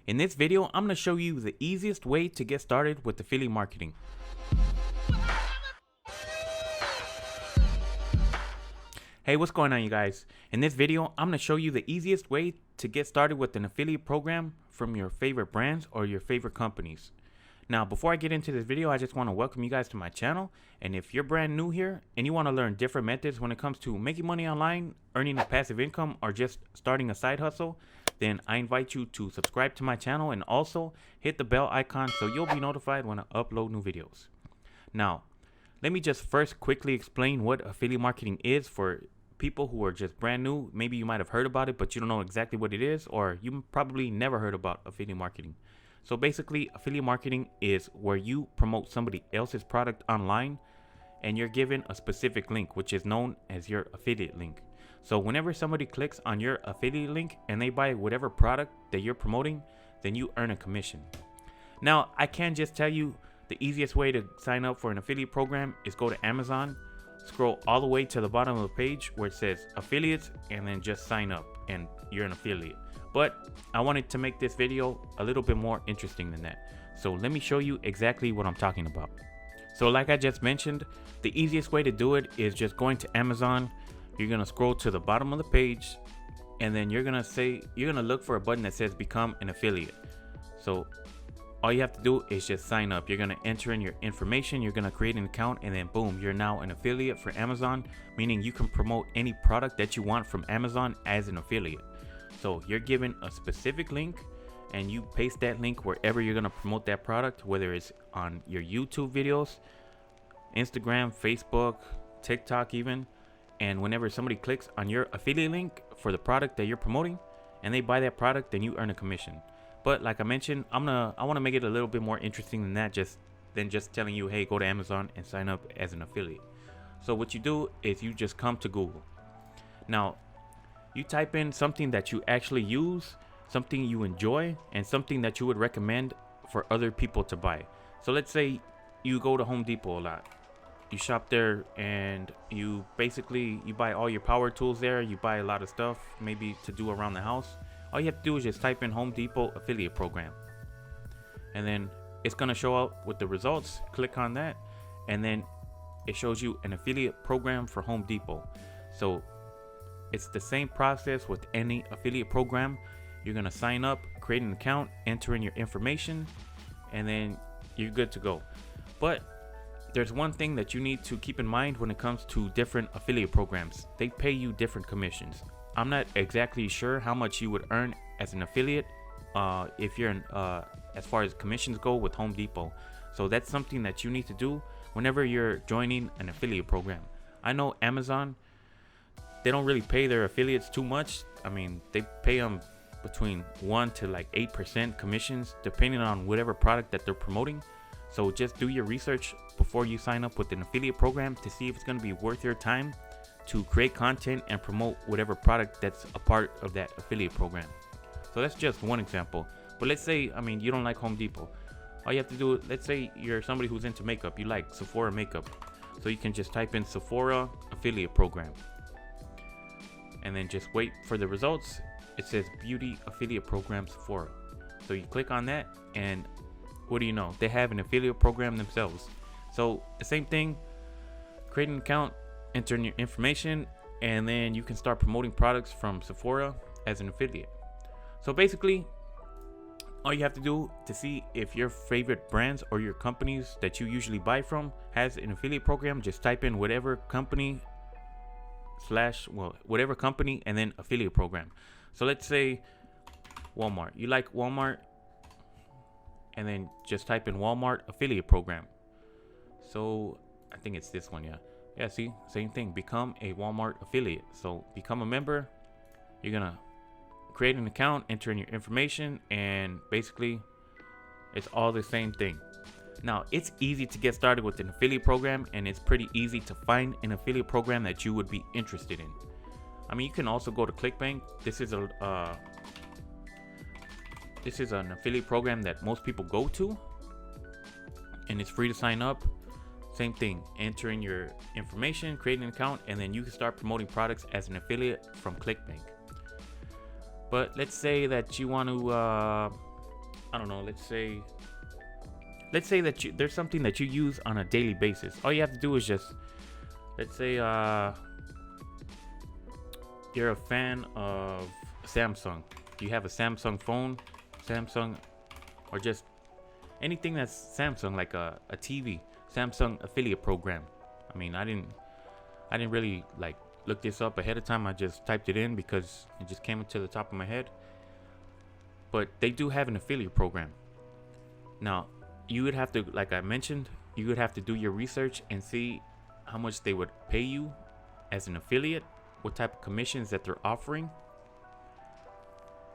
In this video, I'm going to show you the easiest way to get started with affiliate marketing. Hey, what's going on, you guys? In this video, I'm going to show you the easiest way to get started with an affiliate program from your favorite brands or your favorite companies. Now, before I get into this video, I just want to welcome you guys to my channel. And if you're brand new here and you want to learn different methods when it comes to making money online, earning a passive income, or just starting a side hustle, then I invite you to subscribe to my channel and also hit the bell icon so you'll be notified when I upload new videos. Now, let me just first quickly explain what affiliate marketing is for people who are just brand new. Maybe you might have heard about it, but you don't know exactly what it is, or you probably never heard about affiliate marketing. So basically, affiliate marketing is where you promote somebody else's product online and you're given a specific link, which is known as your affiliate link. So whenever somebody clicks on your affiliate link and they buy whatever product that you're promoting, then you earn a commission. Now, I can just tell you the easiest way to sign up for an affiliate program is go to Amazon, scroll all the way to the bottom of the page where it says affiliates, and then just sign up and you're an affiliate. But I wanted to make this video a little bit more interesting than that. So let me show you exactly what I'm talking about. So like I just mentioned, the easiest way to do it is just going to Amazon. You're gonna scroll to the bottom of the page, and then you're gonna look for a button that says become an affiliate. So all you have to do is just sign up. You're gonna enter in your information, you're gonna create an account, and then boom, you're now an affiliate for Amazon, meaning you can promote any product that you want from Amazon as an affiliate. So you're given a specific link and you paste that link wherever you're gonna promote that product, whether it's on your YouTube videos, Instagram, Facebook, TikTok even. And whenever somebody clicks on your affiliate link for the product that you're promoting and they buy that product, then you earn a commission. But like I mentioned, I want to make it a little bit more interesting than that, just telling you, hey, go to Amazon and sign up as an affiliate. So what you do is you just come to Google. Now, you type in something that you actually use, something you enjoy, and something that you would recommend for other people to buy. So let's say you go to Home Depot a lot. You shop there and you buy all your power tools there. You buy a lot of stuff maybe to do around the house. All you have to do is just type in Home Depot affiliate program, and then it's gonna show up with the results. Click on that, and then it shows you an affiliate program for Home Depot. So it's the same process with any affiliate program. You're gonna sign up, create an account, enter in your information, and then you're good to go. But there's one thing that you need to keep in mind when it comes to different affiliate programs. They pay you different commissions. I'm not exactly sure how much you would earn as an affiliate if you're as far as commissions go with Home Depot. So that's something that you need to do whenever you're joining an affiliate program. I know Amazon, they don't really pay their affiliates too much. I mean, they pay them between 1 to like 8% commissions depending on whatever product that they're promoting. So just do your research before you sign up with an affiliate program to see if it's going to be worth your time to create content and promote whatever product that's a part of that affiliate program. So that's just one example. But let's say, you don't like Home Depot. All you have to do, let's say you're somebody who's into makeup. You like Sephora makeup. So you can just type in Sephora affiliate program. And then just wait for the results. It says beauty affiliate program Sephora. So you click on that, and what do you know? They have an affiliate program themselves. So the same thing, create an account, enter in your information, and then you can start promoting products from Sephora as an affiliate. So basically, all you have to do to see if your favorite brands or your companies that you usually buy from has an affiliate program, just type in whatever company and then affiliate program. So let's say Walmart. You like Walmart, and then just type in Walmart affiliate program. So I think it's this one. Yeah, see, same thing, become a Walmart affiliate. So become a member. You're gonna create an account, enter in your information, and basically it's all the same thing. Now, it's easy to get started with an affiliate program, and it's pretty easy to find an affiliate program that you would be interested in. You can also go to ClickBank. This is an affiliate program that most people go to, and it's free to sign up. Same thing, enter in your information, create an account, and then you can start promoting products as an affiliate from ClickBank. But let's say that you want to I don't know, let's say that there's something that you use on a daily basis. All you have to do is just, let's say you're a fan of Samsung. You have a Samsung phone, Samsung, or just anything that's Samsung, like a TV, Samsung affiliate program. I mean, I didn't really like look this up ahead of time. I just typed it in because it just came into the top of my head. But they do have an affiliate program. Now, you would have to, like I mentioned, you would have to do your research and see how much they would pay you as an affiliate, what type of commissions that they're offering.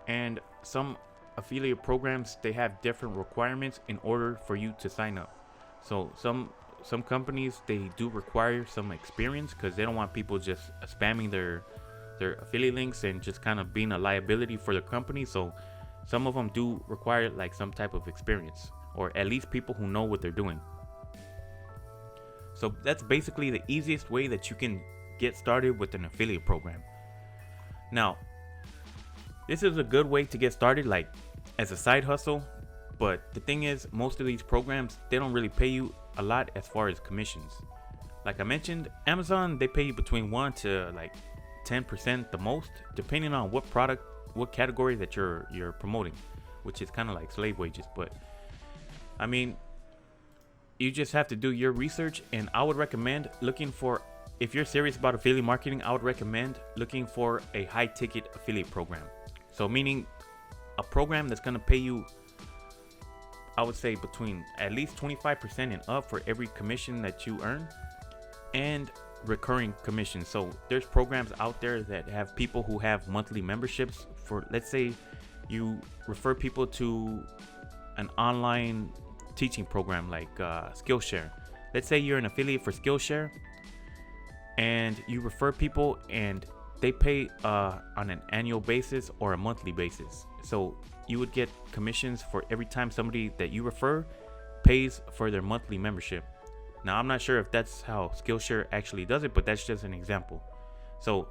And some affiliate programs, they have different requirements in order for you to sign up. So some companies, they do require some experience because they don't want people just spamming their affiliate links and just kind of being a liability for the company. So some of them do require like some type of experience, or at least people who know what they're doing. So that's basically the easiest way that you can get started with an affiliate program. Now, this is a good way to get started, like as a side hustle. But the thing is, most of these programs, they don't really pay you a lot as far as commissions. Like I mentioned, Amazon, they pay you between 1 to like 10% the most, depending on what product, what category that you're promoting, which is kind of like slave wages. But I mean, you just have to do your research, and I would recommend looking for, if you're serious about affiliate marketing, I would recommend looking for a high ticket affiliate program. So meaning a program that's going to pay you, I would say, between at least 25% and up for every commission that you earn, and recurring commissions. So there's programs out there that have people who have monthly memberships for, let's say you refer people to an online teaching program like Skillshare. Let's say you're an affiliate for Skillshare and you refer people, and they pay on an annual basis or a monthly basis. So you would get commissions for every time somebody that you refer pays for their monthly membership. Now, I'm not sure if that's how Skillshare actually does it, but that's just an example. So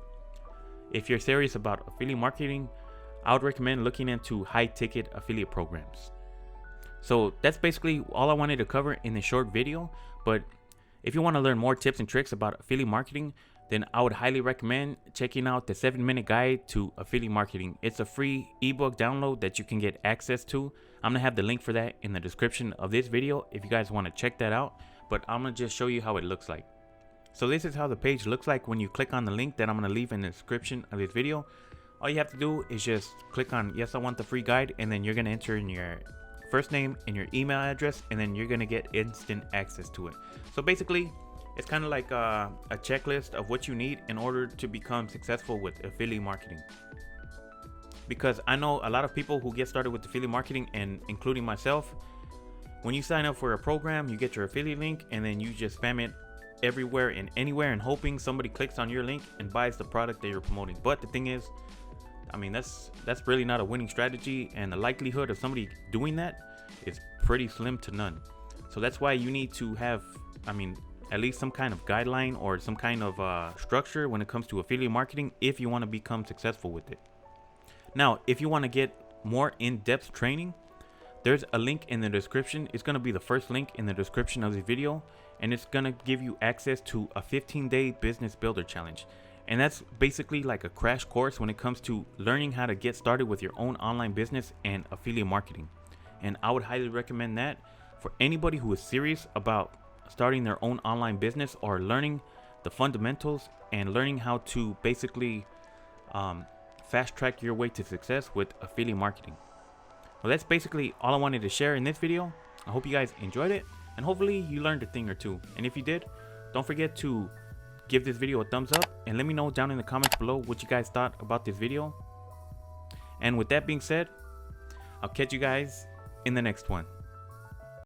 if you're serious about affiliate marketing, I would recommend looking into high ticket affiliate programs. So that's basically all I wanted to cover in this short video. But if you want to learn more tips and tricks about affiliate marketing, then I would highly recommend checking out the 7-minute guide to affiliate marketing. It's a free ebook download that you can get access to. I'm gonna have the link for that in the description of this video if you guys want to check that out. But I'm gonna just show you how it looks like. So this is how the page looks like when you click on the link that I'm gonna leave in the description of this video. All you have to do is just click on yes, I want the free guide, and then you're gonna enter in your first name and your email address, and then you're gonna get instant access to it. So basically, it's kind of like a checklist of what you need in order to become successful with affiliate marketing. Because I know a lot of people who get started with affiliate marketing, and including myself, when you sign up for a program, you get your affiliate link and then you just spam it everywhere and anywhere and hoping somebody clicks on your link and buys the product that you're promoting. But the thing is, I mean, that's really not a winning strategy, and the likelihood of somebody doing that is pretty slim to none. So that's why you need to have, I mean, at least some kind of guideline or some kind of structure when it comes to affiliate marketing if you want to become successful with it. Now, if you want to get more in-depth training, there's a link in the description. It's going to be the first link in the description of this video, and it's going to give you access to a 15-day business builder challenge. And that's basically like a crash course when it comes to learning how to get started with your own online business and affiliate marketing. And I would highly recommend that for anybody who is serious about starting their own online business or learning the fundamentals and learning how to basically fast track your way to success with affiliate marketing. Well, that's basically all I wanted to share in this video. I hope you guys enjoyed it, and hopefully you learned a thing or two. And if you did, don't forget to give this video a thumbs up and let me know down in the comments below what you guys thought about this video. And with that being said, I'll catch you guys in the next one.